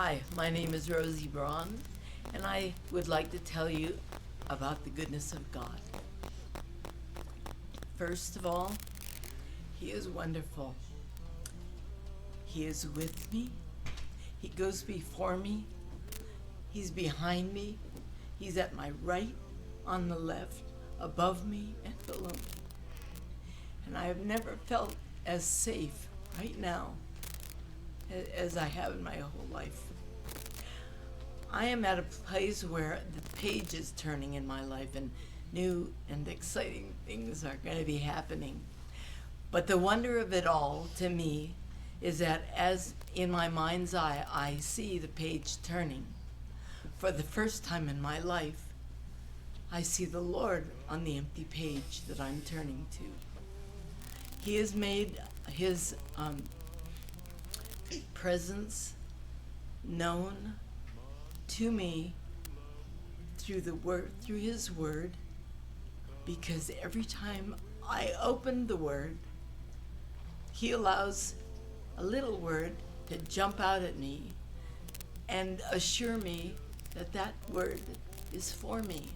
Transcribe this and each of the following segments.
Hi, my name is Rosie Braun, and I would like to tell you about the goodness of God. First of all, He is wonderful. He is with me. He goes before me. He's behind me. He's at my right, on the left, above me, and below me. And I have never felt as safe right now as I have in my whole life. I am at a place where the page is turning in my life and new and exciting things are going to be happening. But the wonder of it all to me is that as in my mind's eye, I see the page turning. For the first time in my life, I see the Lord on the empty page that I'm turning to. He has made His presence known to me through the word, through His word, because every time I open the word, He allows a little word to jump out at me and assure me that that word is for me.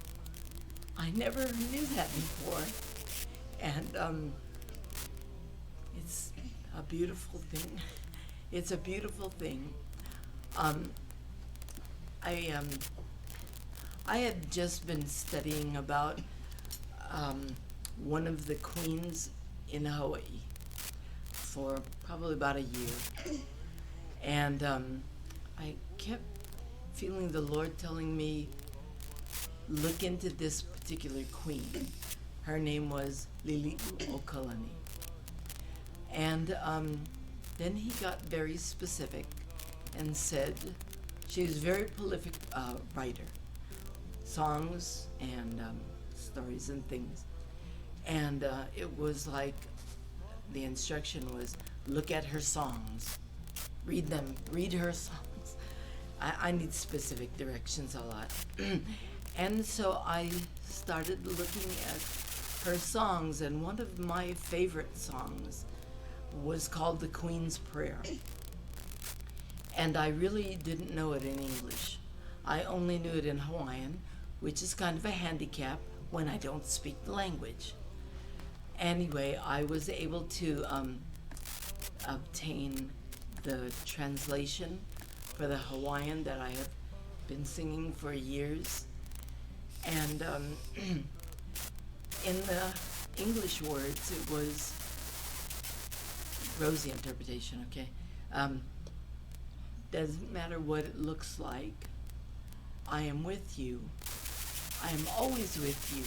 I never knew that before, and it's a beautiful thing. It's a beautiful thing. I had just been studying about one of the queens in Hawaii for probably about a year. And I kept feeling the Lord telling me, look into this particular queen. Her name was Lili'u Okalani. And then He got very specific and said, she was a very prolific writer, songs and stories and things. And it was like the instruction was, look at her songs, read them, read her songs. I need specific directions a lot. And so I started looking at her songs, and one of my favorite songs was called The Queen's Prayer. And I really didn't know it in English. I only knew it in Hawaiian, which is kind of a handicap when I don't speak the language. Anyway, I was able to obtain the translation for the Hawaiian that I have been singing for years. And in the English words, it was Rosie interpretation, okay? Doesn't matter what it looks like, I am with you. I am always with you.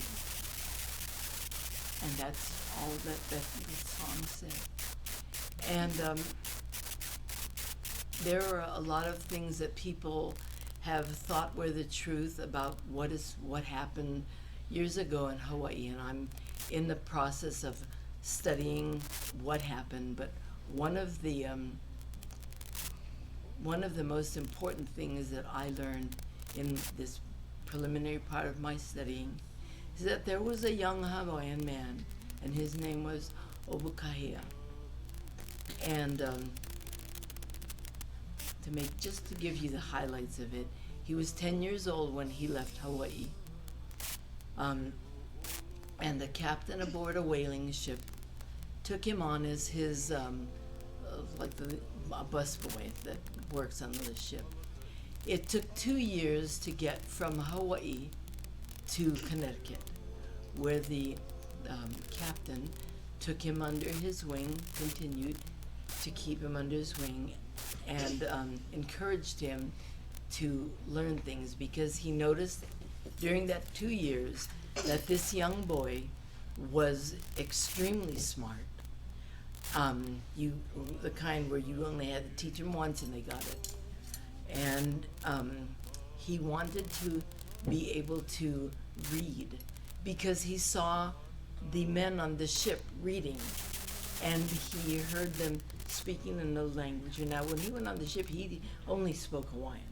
And that's all that the song said. And there are a lot of things that people have thought were the truth about what happened years ago in Hawaii, and I'm in the process of studying what happened. But one of the most important things that I learned in this preliminary part of my studying is that there was a young Hawaiian man, and his name was Obukahia. And to give you the highlights of it, he was 10 years old when he left Hawaii. And the captain aboard a whaling ship took him on as his, a busboy that works on the ship. It took 2 years to get from Hawaii to Connecticut, where the captain took him under his wing, continued to keep him under his wing, and encouraged him to learn things, because he noticed during that 2 years that this young boy was extremely smart. The kind where you only had to teach them once and they got it. And he wanted to be able to read because he saw the men on the ship reading, and he heard them speaking in the language. And now when he went on the ship, he only spoke Hawaiian.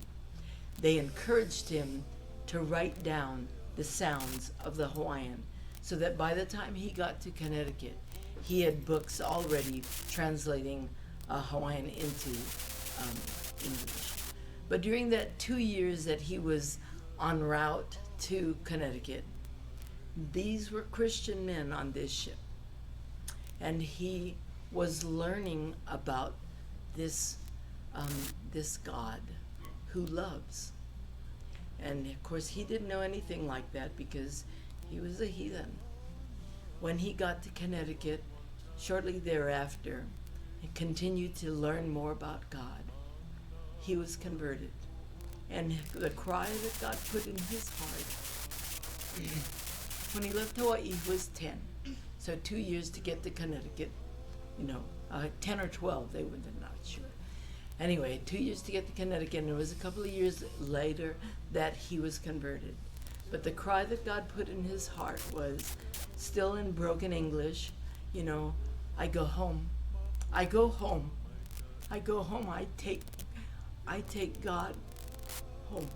They encouraged him to write down the sounds of the Hawaiian, so that by the time he got to Connecticut, he had books already translating Hawaiian into English. But during that 2 years that he was en route to Connecticut, these were Christian men on this ship. And he was learning about this, this God who loves. And of course, he didn't know anything like that because he was a heathen. When he got to Connecticut, shortly thereafter, and continued to learn more about God, he was converted. And the cry that God put in his heart, when he left Hawaii, he was 10. So 2 years to get to Connecticut, 10 or 12, they're not sure. Anyway, 2 years to get to Connecticut, and it was a couple of years later that he was converted. But the cry that God put in his heart was, still in broken English, I go home. I go home. I go home. I take God home,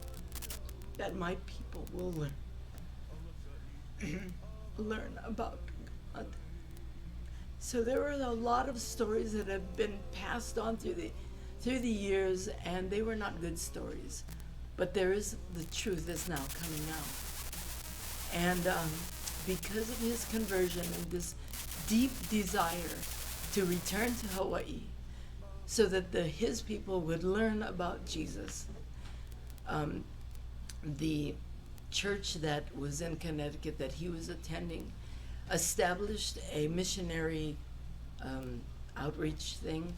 that my people will learn about God. So there are a lot of stories that have been passed on through the years, and they were not good stories. But there is the truth that's now coming out. And because of his conversion and this deep desire to return to Hawaii so that his people would learn about Jesus, the church that was in Connecticut that he was attending established a missionary outreach thing,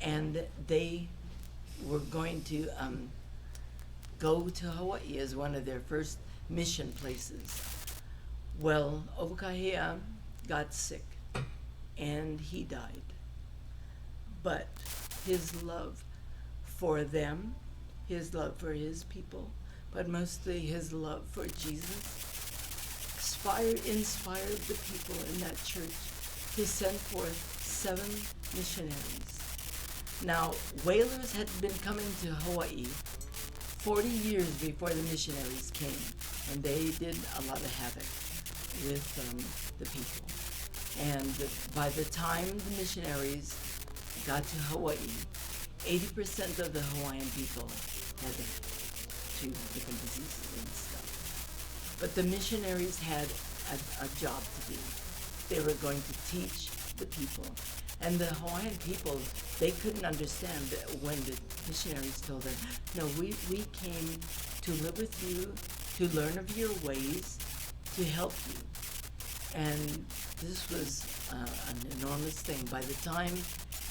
and they were going to go to Hawaii as one of their first mission places. Well, Obukahia got sick and he died. But his love for them, his love for his people, but mostly his love for Jesus, inspired the people in that church to send forth 7 missionaries. Now, whalers had been coming to Hawaii 40 years before the missionaries came, and they did a lot of havoc with the people. And by the time the missionaries got to Hawaii, 80% of the Hawaiian people had 2 different diseases and stuff. But the missionaries had a job to do. They were going to teach the people. And the Hawaiian people, they couldn't understand when the missionaries told them, no, we came to live with you, to learn of your ways, to help you. And this was an enormous thing. By the time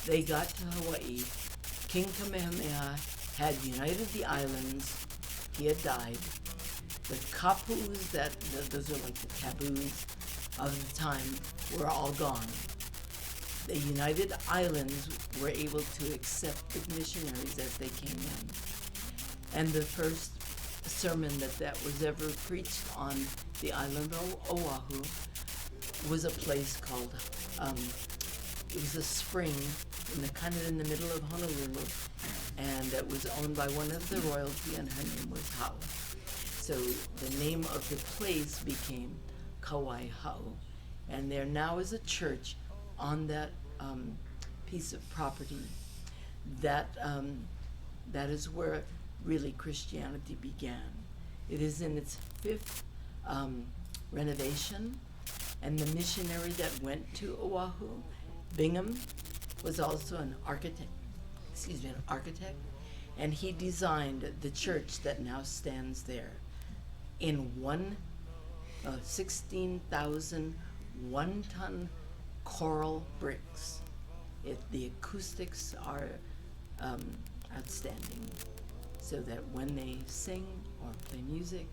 they got to Hawaii, King Kamehameha had united the islands. He had died. The kapus, those are like the taboos of the time, were all gone. The United Islands were able to accept the missionaries as they came in. And the first sermon that was ever preached on the island of Oahu was a place called, it was a spring kind of in the middle of Honolulu, and it was owned by one of the royalty, and her name was Hau. So the name of the place became Kauai Hau, and there now is a church on that piece of property. That is where really Christianity began. It is in its 5th renovation, and the missionary that went to Oahu, Bingham, was also an architect, and he designed the church that now stands there in 16,000 one-ton coral bricks. The acoustics are outstanding, so that when they sing or play music,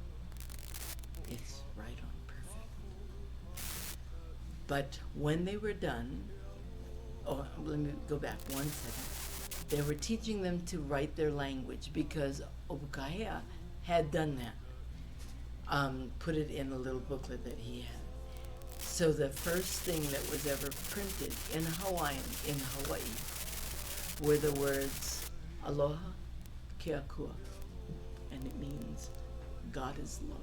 it's right on perfect. But when they were done, let me go back 1 second. They were teaching them to write their language because Obukahia had done that, put it in a little booklet that he had. So the first thing that was ever printed in Hawaiian in Hawaii were the words Aloha Keakua, and it means God is love.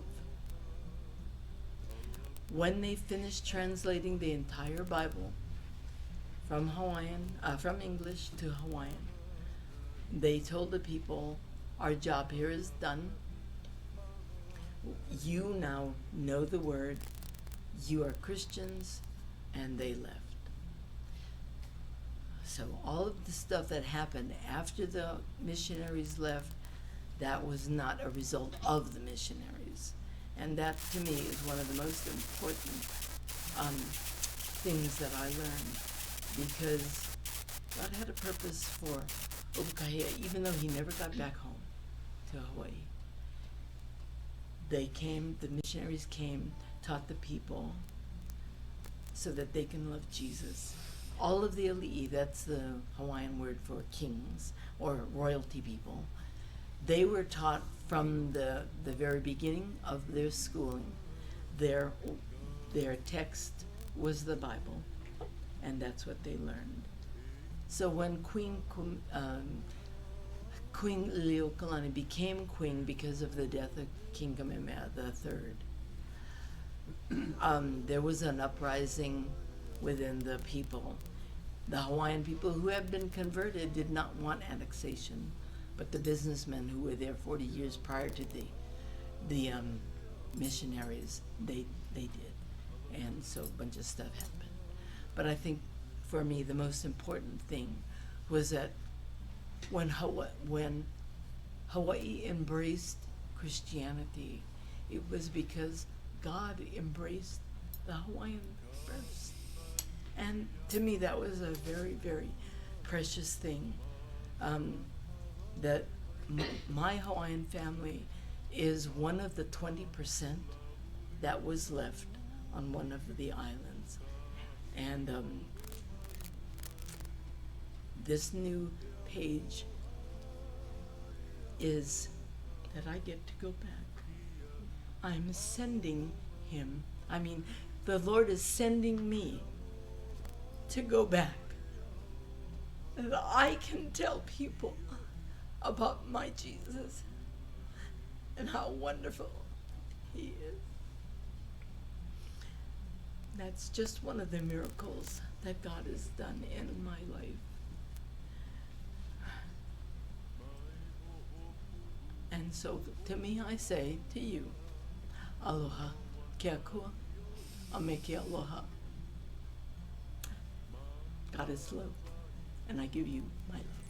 When they finished translating the entire Bible from English to Hawaiian, they told the people our job here is done. You now know the word. You are Christians, and they left. So all of the stuff that happened after the missionaries left, that was not a result of the missionaries. And that, to me, is one of the most important things that I learned, because God had a purpose for Obukahia, even though he never got back home to Hawaii. They came, the missionaries came, taught the people so that they can love Jesus. All of the ali'i, that's the Hawaiian word for kings or royalty people, they were taught from the very beginning of their schooling. Their text was the Bible, and that's what they learned. So when Queen Liliuokalani became queen because of the death of King Kamehameha III, there was an uprising within the people. The Hawaiian people who had been converted did not want annexation, but the businessmen who were there 40 years prior to the missionaries, they did. And so a bunch of stuff happened. But I think for me the most important thing was that when Hawaii embraced Christianity, it was because God embraced the Hawaiian first. And to me that was a very, very precious thing. That my Hawaiian family is one of the 20% that was left on one of the islands. And this new page is that I get to go back. I'm sending him. I mean, the Lord is sending me to go back. And I can tell people about my Jesus and how wonderful he is. That's just one of the miracles that God has done in my life. And so to me, I say to you, aloha, ke akua, ame ke aloha. God is love, and I give you my love.